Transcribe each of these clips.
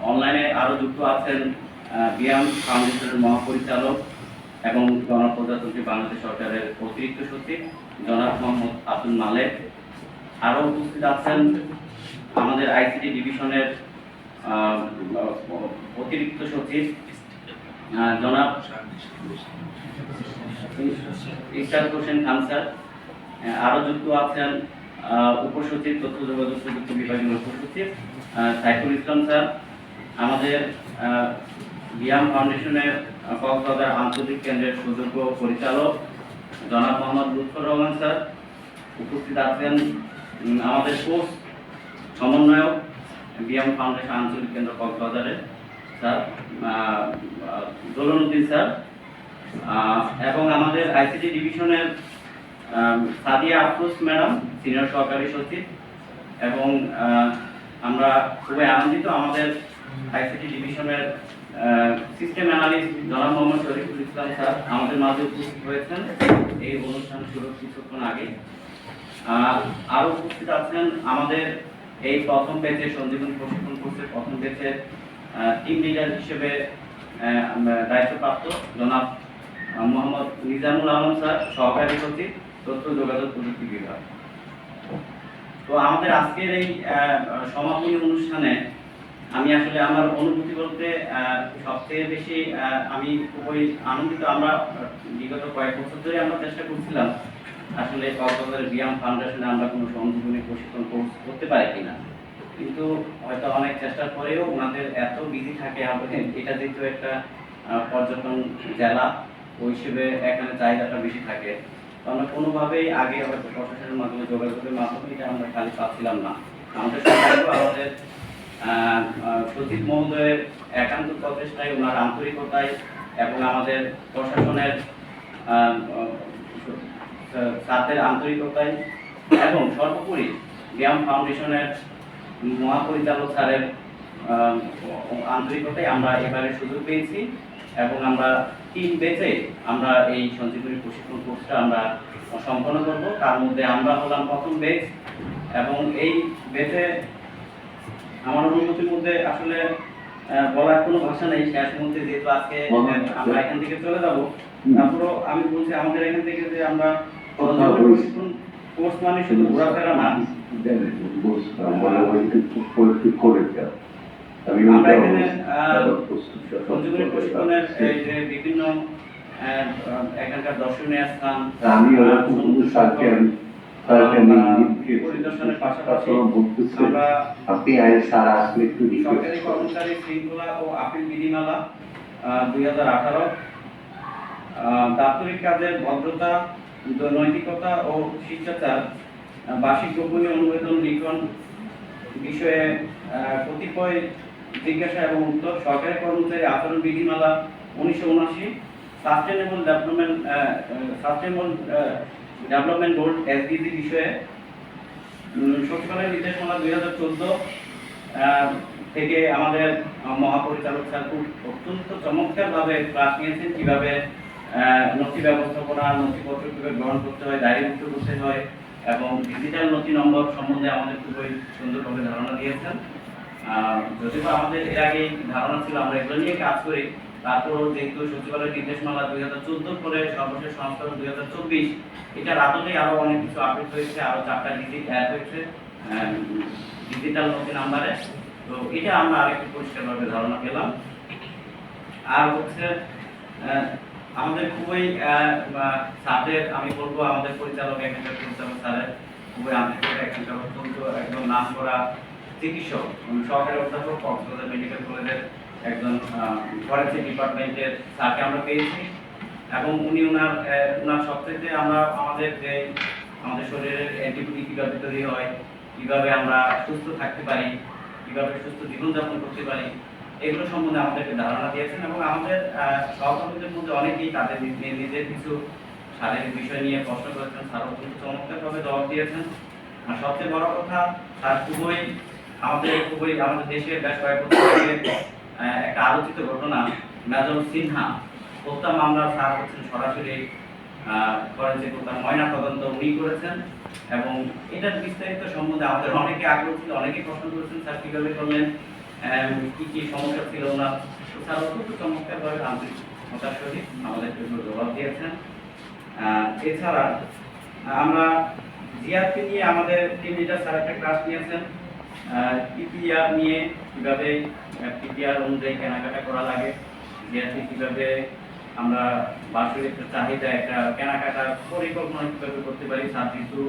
অনলাইনে আরও যুক্ত আছেন বিয়াম ফাউন্ডেশনের মহাপরিচালক এবং গণপ্রজাতন্ত্রী বাংলাদেশ সরকারের অতিরিক্ত সচিব জনাব মোহাম্মদ আব্দুল মালেক। আরও উপস্থিত আছেন আমাদের আইসিটি ডিভিশনের অতিরিক্ত সচিব জনাব ইশরাক হোসেন খান স্যার। আরও যুক্ত আছেন উপসচিব তথ্য যোগাযোগ প্রযুক্তি বিভাগের উপসচিব সাইফুল ইসলাম স্যার। আমাদের বিয়াম ফাউন্ডেশনের কক্সবাজার আঞ্চলিক কেন্দ্রের সুযোগ্য পরিচালক জনাব মোহাম্মদ লুৎফর রহমান স্যার। উপস্থিত আছেন আমাদের কোর্স সমন্বয়ক বিয়াম ফাউন্ডেশন আঞ্চলিক কেন্দ্র কক্সবাজারের স্যার জলনুদ্দিন স্যার, এবং আমাদের আইসিটি ডিভিশনের সাদিয়া আফরোজ ম্যাডাম সিনিয়র সহকারী সচিব। এবং আমরা খুবই আনন্দিত আমাদের আইসিটি ডিভিশনের সিস্টেম অ্যানালিস্ট জনাব মোহাম্মদ শরীফুল ইসলাম স্যার আমাদের মাঝে উপস্থিত হয়েছেন এই অনুষ্ঠান শুরুর কিছুক্ষণ আগে। আরও উপস্থিত আছেন আমাদের এই প্রথম ব্যাচে সঞ্জীবনী প্রশিক্ষণ কোর্সের প্রথম ব্যাচে টিম লিডার হিসেবে দায়িত্বপ্রাপ্ত জনাব মোহাম্মদ নিজামুল আলম স্যার, সহকারী সচিব তথ্য যোগাযোগ প্রযুক্তি বিভাগ। তো আমাদের আজকের এই সমাপনী অনুষ্ঠানে আমি আসলে আমার অনুভূতি বলতে সবচেয়ে বেশি আমি খুবই আনন্দিত। আমরা বিগত কয়েক বছর ধরে আমরা চেষ্টা করছিলাম আসলে কক্সবাজারের বিয়াম ফাউন্ডেশনে আমরা কোনো সঞ্জীবনী প্রশিক্ষণ কোর্স করতে পারি কিনা, কিন্তু হয়তো অনেক চেষ্টার পরেও ওনাদের এত বিজি থাকে। এটা যেহেতু একটা পর্যটন জেলা, ওই হিসেবে এখানে চাহিদাটা বেশি থাকে, তো আমরা কোনোভাবেই আগে হয়তো প্রশাসনের মাধ্যমে যোগাযোগের মাধ্যমে এটা আমরা খালি পাচ্ছিলাম না। আমাদের সরকারও আমাদের সচিব মহোদয়ের একান্ত প্রচেষ্টায়, ওনার আন্তরিকতায় এবং আমাদের প্রশাসনের ছাত্রের আন্তরিকতায় এবং সর্বোপরি বিয়াম ফাউন্ডেশনের মহাপরিচালক স্যারের আন্তরিকতায় আমরা এবারে সুযোগ পেয়েছি এবং আমরা 3 ব্যাচে আমরা এই সঞ্জীবনী প্রশিক্ষণ কোর্সটা আমরা সম্পন্ন করব। তার মধ্যে আমরা হলাম প্রথম ব্যাচ এবং এই ব্যাচে আমার অনুভূতির মধ্যে আসলে বলার কোনো ভাষা নেই। শেষ মুহূর্তে যেহেতু আজকে আমরা এখান থেকে চলে যাব, তারপরেও আমি বলছি আমাদের এখান থেকে যে আমরা প্রশিক্ষণ কোর্স মানে শুধু ঘোরাফেরা না, আমরা এখানে সঞ্জীবনী প্রশিক্ষণের এই যে বিভিন্ন এখানকার দর্শনীয় স্থান পরিদর্শনের পাশাপাশি আমরা সরকারি কর্মচারী শৃঙ্খলা ও আপিল বিধিমালা 2018, দাপ্তরিক কাজের ভদ্রতা, নৈতিকতা ও শিষ্টাচার, বার্ষিক গোপনীয় অনুমোদন লিখন বিষয়ে কতিপয় জিজ্ঞাসা এবং উত্তর, সরকারি কর্মচারী আচরণ বিধিমালা 1979, সাস্টেনেবল ডেভেলপমেন্ট বোর্ড এসডিজি বিষয়ে সচিবালয়ের নির্দেশমালা 2014 থেকে আমাদের মহাপরিচালক স্যার খুব অত্যন্ত চমৎকারভাবে ক্লাস নিয়েছেন কিভাবে নথি ব্যবস্থাপনা, নথিপত্র কিভাবে গ্রহণ করতে হয়, ডায়েরিভুক্ত করতে হয় এবং ডিজিটাল নথি নম্বর সম্বন্ধে আমাদের খুবই সুন্দরভাবে ধারণা দিয়েছেন। যদিও আমাদের এর আগে ধারণা ছিল, আমরা এগুলো নিয়ে কাজ করি, তারপরও যেহেতু সচিবালয়ের নির্দেশমালা 2014 পরে সর্বশেষ সংস্করণ 2024, এটার আদলে আরো অনেক কিছু আপডেট হয়েছে, আরো 4টা ডিজিট অ্যাড হয়েছে ডিজিটাল নথি নাম্বারে। তো এটা আমরা আরেকটু পরিষ্কারভাবে ধারণা পেলাম। আর হচ্ছে আমাদের খুবই স্যারের, আমি বলবো আমাদের পরিচালক এখানকার পরিচালক স্যারের খুবই আন্তরিক, এখানকার অত্যন্ত একদম নাম করা চিকিৎসক, সহকারী অধ্যাপক কক্সবাজার মেডিকেল কলেজের একজন ফরেন্সিক ডিপার্টমেন্টের স্যারকে আমরা পেয়েছি এবং উনি ওনার সবচেয়ে আমরা আমাদের যে আমাদের শরীরের অ্যান্টিবডি কীভাবে তৈরি হয়, কীভাবে আমরা সুস্থ থাকতে পারি, কীভাবে সুস্থ জীবনযাপন করতে পারি, এগুলো সম্বন্ধে আমাদেরকে ধারণা দিয়েছেন এবং আমাদের সহকর্মীদের মধ্যে অনেকেই তাদের নিজের কিছু শারীরিক বিষয় নিয়ে প্রশ্ন করেছেন, স্যার অত্যন্ত চমৎকারভাবে জবাব দিয়েছেন। আর সবচেয়ে বড় কথা, স্যার আমাদের দেশের বেশ কয়েক বছর আগে একটা আলোচিত ঘটনা, মেজর সিনহা হত্যা মামলা স্যার হচ্ছেন সরাসরি ফরেনসিক হত্যার ময়না তদন্ত উনি করেছেন এবং এটার বিস্তারিত সম্বন্ধে আমাদের অনেকে আগ্রহ ছিল, অনেকে প্রশ্ন করেছেন স্যার কীভাবে করলেন, কি কি সমস্যা ছিল ওনার, স্যার অত্যন্ত চমৎকারভাবে আন্তরিকতার সহিত আমাদের জন্য জবাব দিয়েছেন। এছাড়া আমরা জিআরপি নিয়ে আমাদের টিম লিডার স্যার একটা ক্লাস নিয়েছেন, পিপিআর নিয়ে কীভাবে পিপিআর অনুযায়ী কেনাকাটা করা লাগে, জিআরপি কীভাবে আমরা বার্ষিক একটা চাহিদা একটা কেনাকাটার পরিকল্পনা কীভাবে করতে পারি। স্যার কিন্তু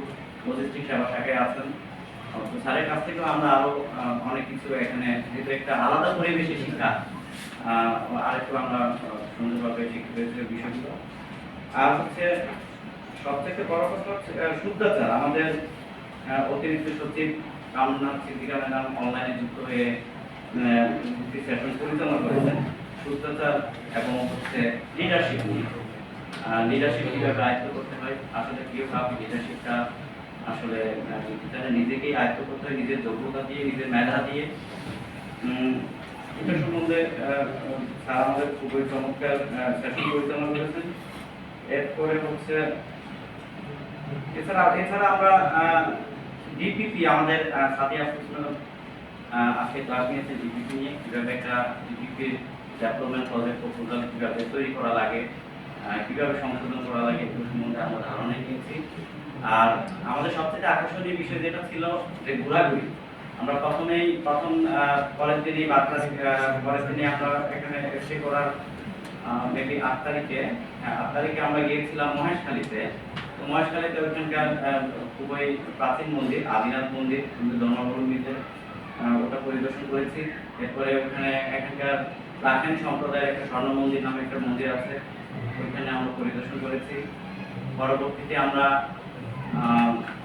লজিস্টিক সেবা শাখায় আছেন, তো স্যারের কাছ থেকেও আমরা আরও অনেক কিছু এখানে যেহেতু একটা আলাদা পরিবেশে শিক্ষা আরেকটু আমরা সুন্দরভাবে শিখতে পেরেছি বিষয়গুলো। আর হচ্ছে সবথেকে বড় কথা হচ্ছে শুদ্ধাচার। আমাদের অতিরিক্ত সচিব কামনাথ সিদ্দিকা ম্যাডাম অনলাইনে যুক্ত হয়ে একটি সেশন পরিচালনা করেছেন শুদ্ধাচার এবং হচ্ছে লিডারশিপ নিয়ে। লিডারশিপ কীভাবে আয়ত্ত করতে হয়, আসলে কীভাবে লিডারশিপটা আসলে নিজেকেই আয়ত্ত করতে হয়, নিজের যোগ্যতা দিয়ে, নিজের মেধা দিয়ে। এটা সম্বন্ধে স্যার আমাদের খুবই চমৎকার সেশন পরিচালনা করেছেন। এরপরে হচ্ছে এছাড়া আমরা ডিপিপি আমাদের সাথী আজকে ক্লাস নিয়েছে ডিপিপি নিয়ে, কীভাবে একটা ডিপিপির ডেভেলপমেন্ট প্রজেক্ট প্রপোজাল কীভাবে তৈরি করা লাগে, কীভাবে সংশোধন করা লাগে এগুলো সম্বন্ধে আমরা ধারণা নিয়েছি। আর আমাদের সবথেকে আকর্ষণীয় বিষয় যেটা ছিল যে ঘোরাঘুরি। আমরা প্রথম কলেজ দিনই কলেজ দিনে আমরা এখানে স্টে করার মেবি 8 তারিখে আমরা গিয়েছিলাম মহেশখালীতে। তো মহেশখালীতে ওইখানকার খুবই প্রাচীন মন্দির আদিনাথ মন্দির হিন্দু ধর্মাবলম্বীদের, ওটা পরিদর্শন করেছি। এরপরে ওখানে এখানকার প্রাচীন সম্প্রদায়ের একটা স্বর্ণ মন্দির নামে একটা মন্দির আছে, ওইখানে আমরা পরিদর্শন করেছি। পরবর্তীতে আমরা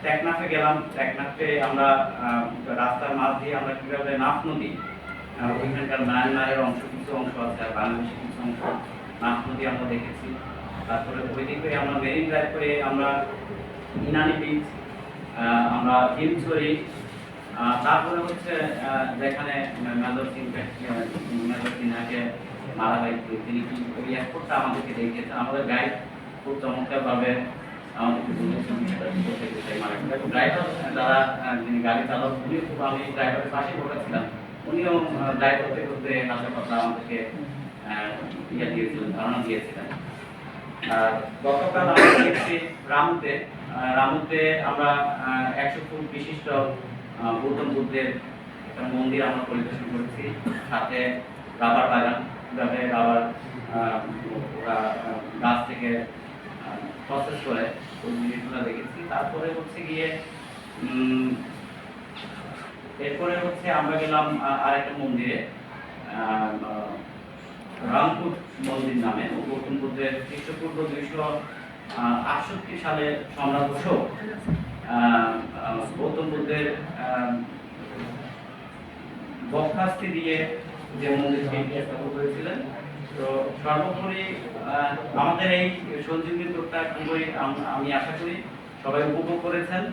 টেকনাফে গেলাম। টেকনাফে আমরা রাস্তার মাঝ দিয়ে আমরা কীভাবে নাফ নদী, ওইখানকার মায়ানমারের কিছু অংশ আছে আর বাংলাদেশের কিছু অংশ, নাফ নদী আমরা দেখেছি। তারপরে ওই দিকে আমরা মেরিন ড্রাইভ করে আমরা ইনানি বিচ, আমরা হিমছড়ি, তারপরে হচ্ছে যেখানে মেজর সিনহাকে মারা হয়েছে তিনি কি ওই এয়ারপোর্টটা আমাদেরকে দেখিয়েছেন। আমাদের গাইড খুব চমৎকারভাবে আমাদেরকে ড্রাইভার যারা যিনি গাড়ি চালক উনি খুব, আমি ড্রাইভারের পাশে বসেছিলাম, উনিও ড্রাইভ করতে করতে হালকা কথা আমাদেরকে ধারণা দিয়েছিলেন। গতকাল আমরা দেখছি রামুতে আমরা 100 ফুট বিশিষ্ট গৌতম বুদ্ধের একটা মন্দির আমরা পরিদর্শন করেছি, সাথে রাবার বাগান, কিভাবে রাবার গাছ থেকে প্রসেস করে ওই জিনিসগুলো দেখেছি। তারপরে হচ্ছে গিয়ে এরপরে হচ্ছে আমরা গেলাম আরেকটা মন্দিরে, রামপুর মন্দির নামে। গৌতম বুদ্ধের খ্রিস্টপূর্ব 268 সালে সম্রাট অশোক গৌতম বুদ্ধের বক্ষাস্তি দিয়ে যে মন্দিরটি স্থাপন করেছিলেন। তো সর্বোপরি আমাদের এই সঞ্জীবনী ট্যুরটা খুবই আমি আশা করি সবাই উপভোগ করেছেন।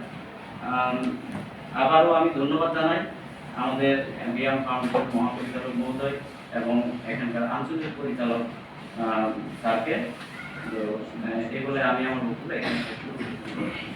আবারও আমি ধন্যবাদ জানাই আমাদের বিয়াম ফাউন্ডেশন মহাপরিচালক মহোদয় এবং এখানকার আঞ্চলিক পরিচালক স্যারকে। তো এই বলে আমি আমার বক্তব্য এখানে শেষ করছি।